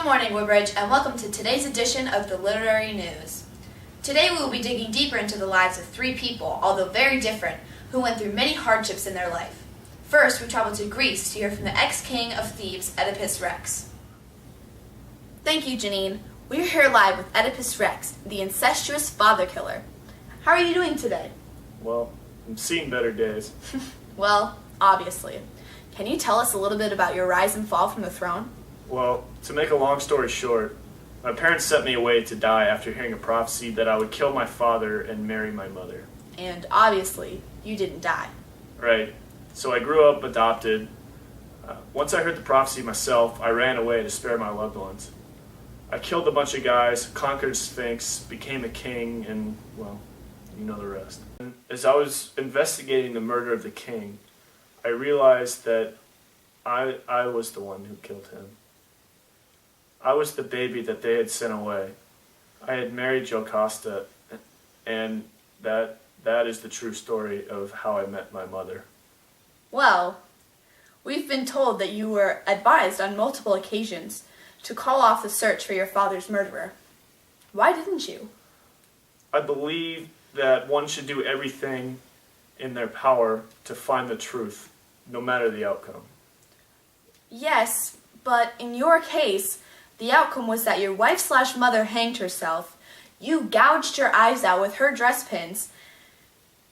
Good morning, Woodbridge, and welcome to today's edition of the Literary News. Today we will be digging deeper into the lives of three people, although very different, who went through many hardships in their life. First, we travel to Greece to hear from the ex-king of Thebes, Oedipus Rex. Thank you, Jeannine. We are here live with Oedipus Rex, the incestuous father killer. How are you doing today? Well, I'm seeing better days. Well, obviously. Can you tell us a little bit about your rise and fall from the throne? Well, to make a long story short, my parents sent me away to die after hearing a prophecy that I would kill my father and marry my mother. And obviously, you didn't die. Right. So I grew up adopted. Once I heard the prophecy myself, I ran away to spare my loved ones. I killed a bunch of guys, conquered Sphinx, became a king, and, well, you know the rest. As I was investigating the murder of the king, I realized that I was the one who killed him. I was the baby that they had sent away. I had married Jocasta, and that is the true story of how I met my mother. Well, we've been told that you were advised on multiple occasions to call off the search for your father's murderer. Why didn't you? I believe that one should do everything in their power to find the truth, no matter the outcome. Yes, but in your case, the outcome was that your wife/mother hanged herself, you gouged your eyes out with her dress pins,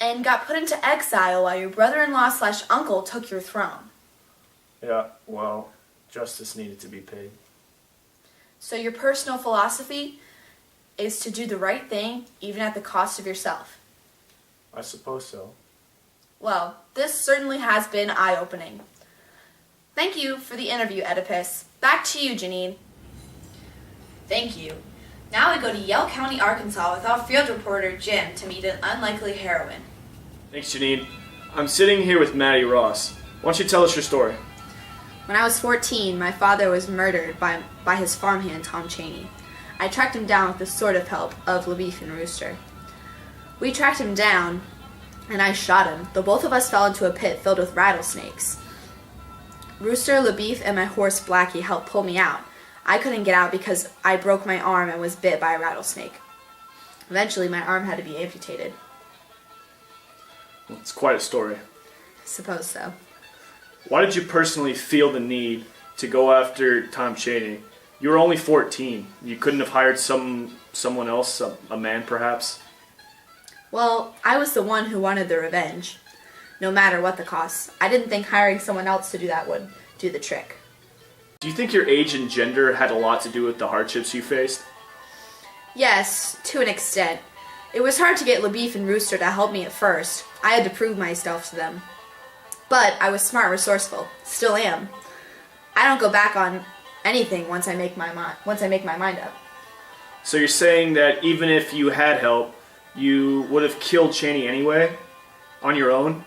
and got put into exile while your brother-in-law/uncle took your throne. Yeah, well, justice needed to be paid. So your personal philosophy is to do the right thing, even at the cost of yourself. I suppose so. Well, this certainly has been eye-opening. Thank you for the interview, Oedipus. Back to you, Jeannine. Thank you. Now we go to Yell County, Arkansas with our field reporter, Jim, to meet an unlikely heroine. Thanks, Jeannine. I'm sitting here with Maddie Ross. Why don't you tell us your story? When I was 14, my father was murdered by his farmhand, Tom Cheney. I tracked him down with the sort of help of LaBeef and Rooster. We tracked him down, and I shot him, though both of us fell into a pit filled with rattlesnakes. Rooster, LaBeef, and my horse Blackie helped pull me out. I couldn't get out because I broke my arm and was bit by a rattlesnake. Eventually, my arm had to be amputated. Well, it's quite a story. I suppose so. Why did you personally feel the need to go after Tom Cheney? You were only 14. You couldn't have hired someone else, a man perhaps? Well, I was the one who wanted the revenge, no matter what the cost. I didn't think hiring someone else to do that would do the trick. Do you think your age and gender had a lot to do with the hardships you faced? Yes, to an extent. It was hard to get LaBeef and Rooster to help me at first. I had to prove myself to them. But I was smart and resourceful. Still am. I don't go back on anything once I make my mind up. So you're saying that even if you had help, you would have killed Cheney anyway? On your own?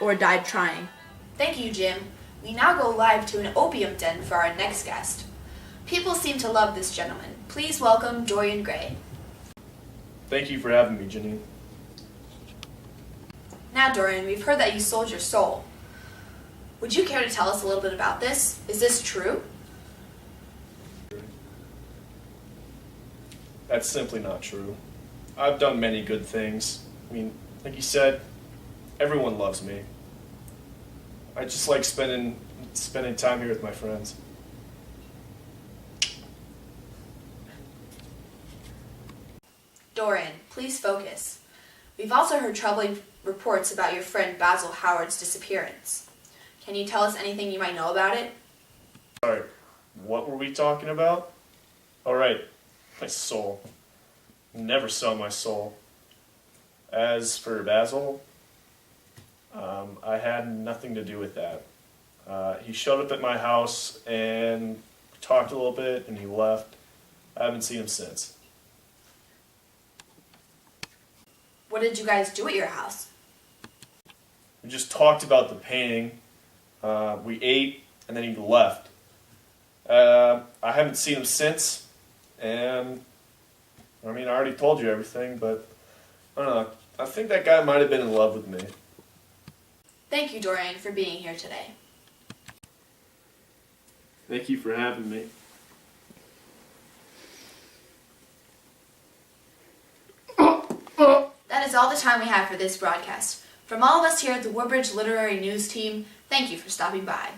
Or died trying. Thank you, Jim. We now go live to an opium den for our next guest. People seem to love this gentleman. Please welcome Dorian Gray. Thank you for having me, Jeannine. Now, Dorian, we've heard that you sold your soul. Would you care to tell us a little bit about this? Is this true? That's simply not true. I've done many good things. I mean, like you said, everyone loves me. I just like spending time here with my friends. Dorian, please focus. We've also heard troubling reports about your friend Basil Howard's disappearance. Can you tell us anything you might know about it? Sorry, what were we talking about? All right, my soul. Never sell my soul. As for Basil, I had nothing to do with that. He showed up at my house and we talked a little bit and he left. I haven't seen him since. What did you guys do at your house? We just talked about the painting. We ate and then he left. I haven't seen him since, and I mean, I already told you everything, but I don't know. I think that guy might have been in love with me. Thank you, Dorian, for being here today. Thank you for having me. is all the time we have for this broadcast. From all of us here at the Woodbridge Literary News Team, thank you for stopping by.